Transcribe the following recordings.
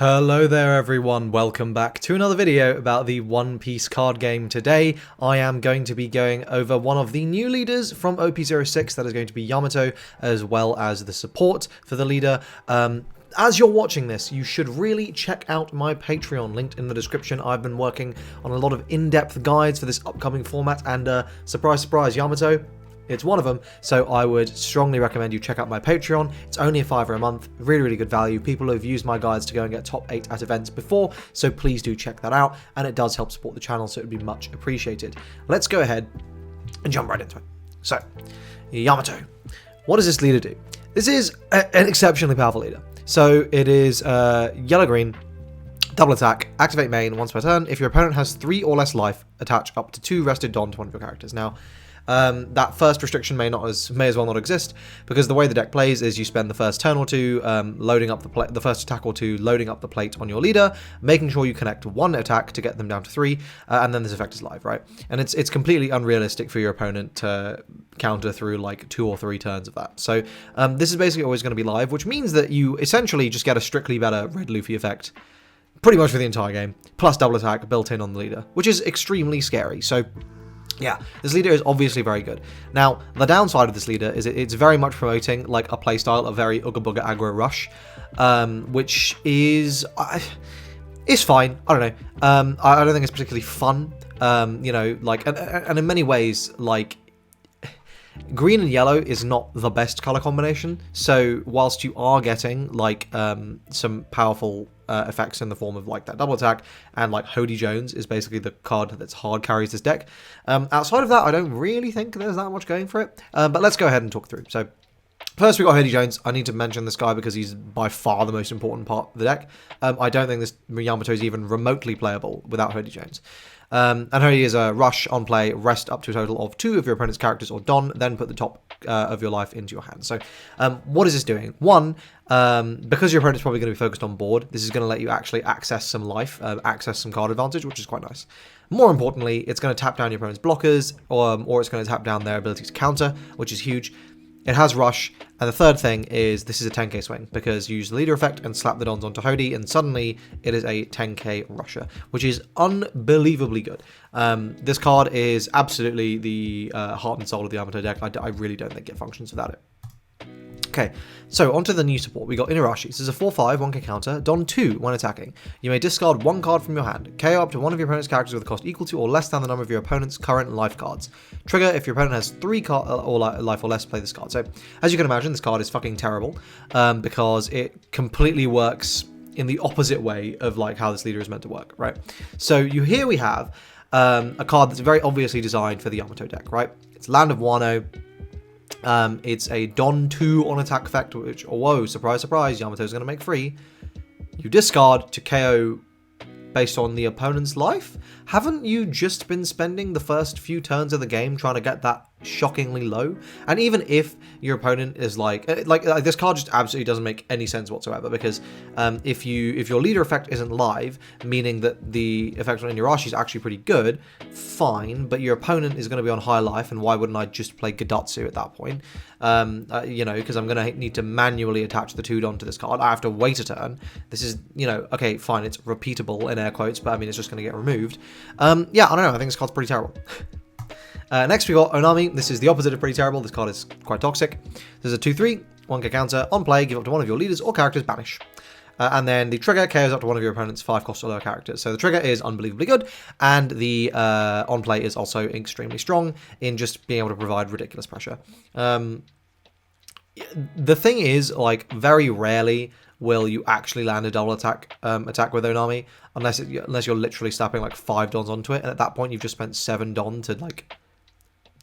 Hello there everyone, welcome back to another video about the One Piece card game. Today I am going to be going over one of the new leaders from OP06, that is going to be Yamato, as well as the support for the leader. As you're watching this, you should really check out my Patreon, linked in the description. I've been working on a lot of in-depth guides for this upcoming format, and surprise, surprise, Yamato, it's one of them, so I would strongly recommend you check out my Patreon. It's only a $5 a month, really good value. People have used my guides to go and get top 8 at events before, so please do check that out, and it does help support the channel, so it would be much appreciated. Let's go ahead and jump right into it. So, Yamato. What does this leader do? This is an exceptionally powerful leader. So it is yellow-green, double attack, activate main once per turn. If your opponent has 3 or less life, attach up to 2 rested Don to one of your characters. Now, that first restriction may as well not exist, because the way the deck plays is you spend the first turn or two loading up the first attack or two loading up the plate on your leader, making sure you connect 1 attack to get them down to 3, and then this effect is live, right? And it's completely unrealistic for your opponent to counter through like 2 or 3 turns of that. So this is basically always going to be live, which means that you essentially just get a strictly better Red Luffy effect pretty much for the entire game, plus double attack built in on the leader, which is extremely scary. So yeah, this leader is obviously very good. Now, the downside of this leader is it's very much promoting like a playstyle of very Ooga Booga aggro rush, which is fine. I don't know. I don't think it's particularly fun. You know, like, and in many ways, like, green and yellow is not the best color combination. So whilst you are getting like some powerful effects in the form of like that double attack, and like Hody Jones is basically the card that's hard carries this deck. Outside of that, I don't really think there's that much going for it. But let's go ahead and talk through. So first we got Hody Jones. I need to mention this guy because he's by far the most important part of the deck. I don't think this Yamato is even remotely playable without Hody Jones. And Hody is a rush on play, rest up to a total of 2 of your opponent's characters or Don, then put the top of your life into your hand. So what is this doing? One, because your opponent's probably going to be focused on board, this is going to let you actually access some life, access some card advantage, which is quite nice. More importantly, it's going to tap down your opponent's blockers, or it's going to tap down their ability to counter, which is huge. It has rush, and the third thing is this is a 10k swing, because you use the leader effect and slap the Dons onto Hody, and suddenly it is a 10k rusher, which is unbelievably good. This card is absolutely the heart and soul of the Yamato deck. I really don't think it functions without it. Okay, so onto the new support. We got Inarashi. This is a 4/5, 1k counter, Don 2 when attacking. You may discard 1 card from your hand. KO up to 1 of your opponent's characters with a cost equal to or less than the number of your opponent's current life cards. Trigger if your opponent has 3 or life or less, play this card. So, as you can imagine, this card is fucking terrible, because it completely works in the opposite way of like how this leader is meant to work, right? So here we have a card that's very obviously designed for the Yamato deck, right? It's Land of Wano. It's a Don 2 on attack effect, which, oh, whoa, surprise, surprise, Yamato's going to make free. You discard to KO based on the opponent's life? Haven't you just been spending the first few turns of the game trying to get that shockingly low? And even if your opponent is like this card just absolutely doesn't make any sense whatsoever, because if your leader effect isn't live, meaning that the effect on Inuyasha is actually pretty good, fine, but your opponent is going to be on high life, and why wouldn't I just play Gadatsu at that point? You know, because I'm going to need to manually attach the 2 Don to this card. I have to wait a turn. This is, you know, okay, fine, it's repeatable in air quotes, but I mean, it's just going to get removed. Yeah, I don't know, I think this card's pretty terrible. Next we got Onami. This is the opposite of pretty terrible. This card is quite toxic. This is a 2/3, 1k counter. On play, give up to 1 of your leaders or characters, banish. And then the trigger KOs up to 1 of your opponent's 5 cost or lower characters. So the trigger is unbelievably good, and the on play is also extremely strong in just being able to provide ridiculous pressure. The thing is, like, very rarely will you actually land a double attack with Onami, unless you're literally slapping like 5 Dons onto it, and at that point you've just spent 7 Don to like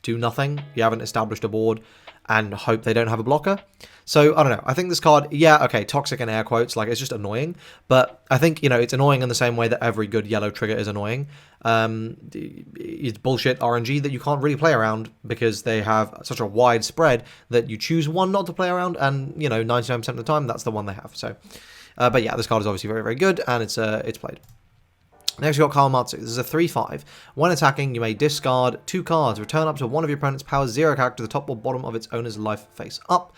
do nothing. You haven't established a board and hope they don't have a blocker. So, I don't know. I think this card, yeah, okay, toxic in air quotes, like, it's just annoying. But I think, you know, it's annoying in the same way that every good yellow trigger is annoying. It's bullshit RNG that you can't really play around, because they have such a wide spread that you choose one not to play around, and, you know, 99% of the time, that's the one they have. So, but yeah, this card is obviously very good, and it's played. Next, we've got Kawamatsu. This is a 3/5. When attacking, you may discard 2 cards. Return up to 1 of your opponent's power 0 character to the top or bottom of its owner's life face up.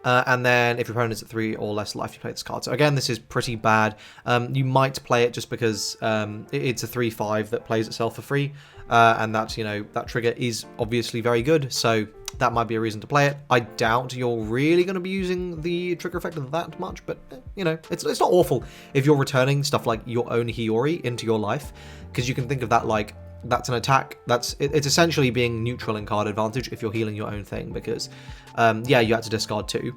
And then if your opponent's at 3 or less life, you play this card. So again, this is pretty bad. You might play it just because it's a 3/5 that plays itself for free, and that's, you know, that trigger is obviously very good. So that might be a reason to play it. I doubt you're really going to be using the trigger effect that much, but you know, it's not awful if you're returning stuff like your own Hiyori into your life, because you can think of that like that's an attack. It's essentially being neutral in card advantage if you're healing your own thing, because yeah, you had to discard 2,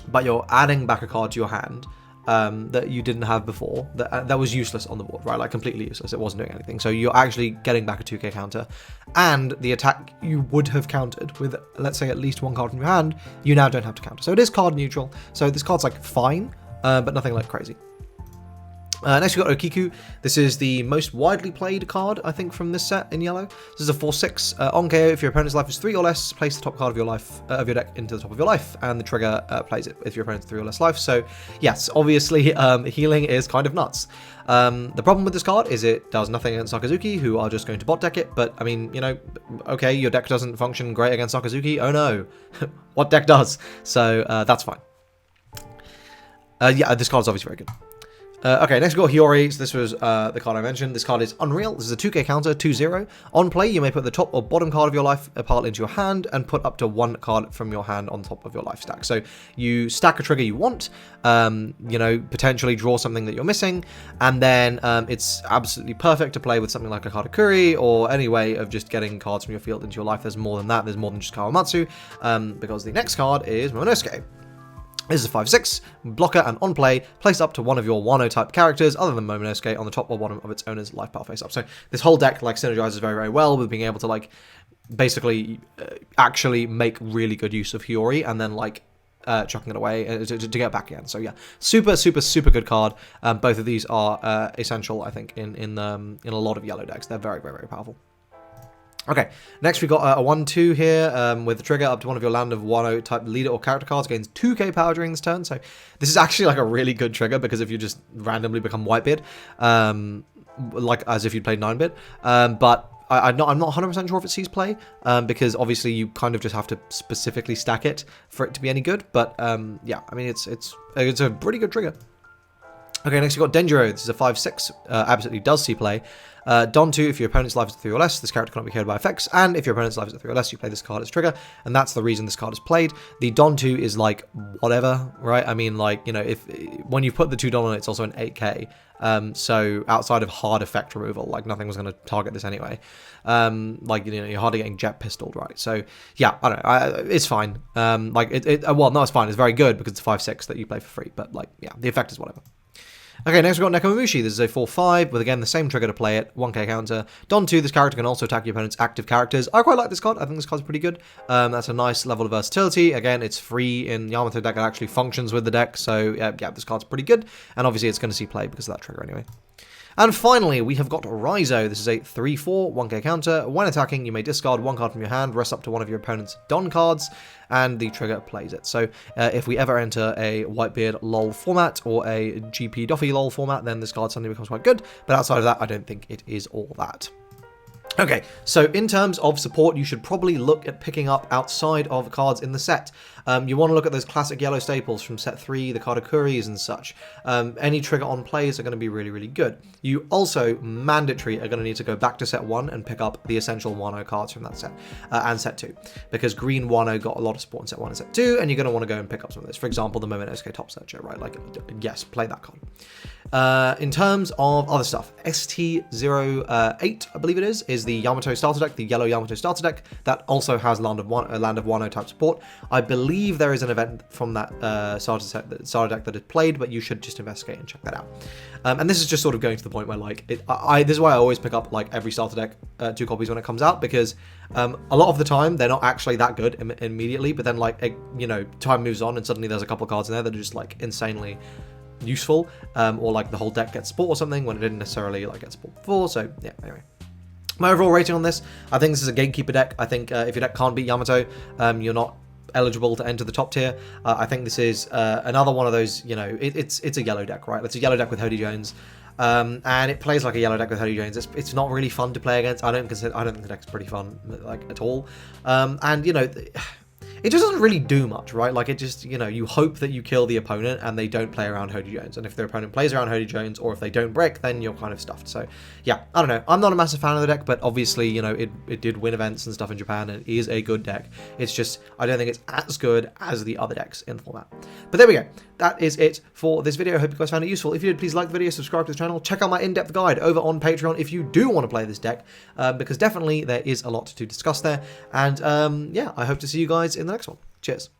but you're adding back a card to your hand that you didn't have before, that was useless on the board, right? Like completely useless. It wasn't doing anything. So you're actually getting back a 2k counter, and the attack you would have countered with, let's say, at least 1 card from your hand, you now don't have to counter. So it is card neutral. So this card's like fine, but nothing like crazy. Next we've got Okiku. This is the most widely played card, I think, from this set in yellow. This is a 4/6. On KO, if your opponent's life is 3 or less, place the top card of your life of your deck into the top of your life, and the trigger plays it if your opponent's 3 or less life. So yes, obviously healing is kind of nuts. The problem with this card is it does nothing against Sakazuki, who are just going to bot deck it. But I mean, you know, okay, your deck doesn't function great against Sakazuki. Oh no, what deck does? So that's fine. Yeah, this card is obviously very good. Okay, next we've got Hiyori. So this was the card I mentioned. This card is Unreal. This is a 2k counter, 2/0. On play, you may put the top or bottom card of your life pile into your hand and put up to 1 card from your hand on top of your life stack. So you stack a trigger you want, you know, potentially draw something that you're missing, and then it's absolutely perfect to play with something like a Katakuri or any way of just getting cards from your field into your life. There's more than that. There's more than just Kawamatsu, because the next card is Momonosuke. This is a 5/6 blocker, and on play, place up to 1 of your Wano type characters other than Momonosuke on the top or bottom of its owner's life pile face up. So this whole deck like synergizes very, very well with being able to like basically actually make really good use of Hiyori and then like chucking it away to get back again. So yeah, super, super, super good card. Both of these are essential, I think, in a lot of yellow decks. They're very, very, very powerful. Okay, next we've got a 1/2 here with the trigger up to 1 of your Land of Wano type leader or character cards, gains 2k power during this turn. So this is actually like a really good trigger, because if you just randomly become Whitebeard, like as if you'd played 9-bit, but I'm not 100% sure if it sees play, because obviously you kind of just have to specifically stack it for it to be any good. But yeah, I mean it's a pretty good trigger. Okay, next we've got Denjiro. This is a 5/6, absolutely does see play. Don 2, if your opponent's life is at 3 or less, this character cannot be KO'd by effects, and if your opponent's life is at 3 or less, you play this card as trigger, and that's the reason this card is played. The Don 2 is like, whatever, right? I mean, like, you know, when you put the 2 Don on it, it's also an 8k, so outside of hard effect removal, like, nothing was going to target this anyway. Like, you know, you're hardly getting jet pistoled, right? So, yeah, I don't know, it's fine. Well, no, it's fine, it's very good, because it's a 5/6 that you play for free, but, like, yeah, the effect is whatever. Okay, next we've got Nekomamushi. This is a 4/5 with, again, the same trigger to play it, 1k counter. Don 2, this character can also attack your opponent's active characters. I quite like this card. I think this card's pretty good. That's a nice level of versatility. Again, it's free in Yamato deck. It actually functions with the deck, so yeah, this card's pretty good. And obviously it's going to see play because of that trigger anyway. And finally, we have got Raizo. This is a 3/4, 1k counter. When attacking, you may discard 1 card from your hand, rest up to 1 of your opponent's Don cards, and the trigger plays it. So if we ever enter a Whitebeard LOL format or a GP Doffy LOL format, then this card suddenly becomes quite good. But outside of that, I don't think it is all that. Okay, so in terms of support, you should probably look at picking up outside of cards in the set. You want to look at those classic yellow staples from set 3, the Katakuris and such. Any trigger on plays are going to be really, really good. You also, mandatory, are going to need to go back to set 1 and pick up the essential Wano cards from that set, and set 2. Because green Wano got a lot of support in set 1 and set 2, and you're going to want to go and pick up some of this. For example, the Momonosuke Top Searcher, right? Like, yes, play that card. In terms of other stuff, ST08, I believe it is the Yamato starter deck, the yellow Yamato starter deck, that also has Land of Wano type support. I believe there is an event from that starter deck that is played, but you should just investigate and check that out. And this is just sort of going to the point where, like, this is why I always pick up, like, every starter deck 2 copies when it comes out, because a lot of the time they're not actually that good immediately, but then, like, you know, time moves on and suddenly there's a couple of cards in there that are just, like, insanely useful, or like the whole deck gets support or something when it didn't necessarily like get support before. So yeah, anyway, my overall rating on this, I think this is a gatekeeper deck. I think if your deck can't beat Yamato, you're not eligible to enter the top tier. I think this is another one of those, you know, it's a yellow deck, right? It's a yellow deck with Hody Jones, and it plays like a yellow deck with Hody Jones. It's not really fun to play against. I don't think the deck's pretty fun, like, at all. And you know, it just doesn't really do much, right? Like, it just, you know, you hope that you kill the opponent and they don't play around Hody Jones. And if their opponent plays around Hody Jones, or if they don't brick, then you're kind of stuffed. So, yeah, I don't know. I'm not a massive fan of the deck, but obviously, you know, it did win events and stuff in Japan, and it is a good deck. It's just, I don't think it's as good as the other decks in the format. But there we go. That is it for this video. I hope you guys found it useful. If you did, please like the video, subscribe to the channel, check out my in-depth guide over on Patreon if you do want to play this deck, because definitely there is a lot to discuss there. And yeah, I hope to see you guys in the next one. Cheers.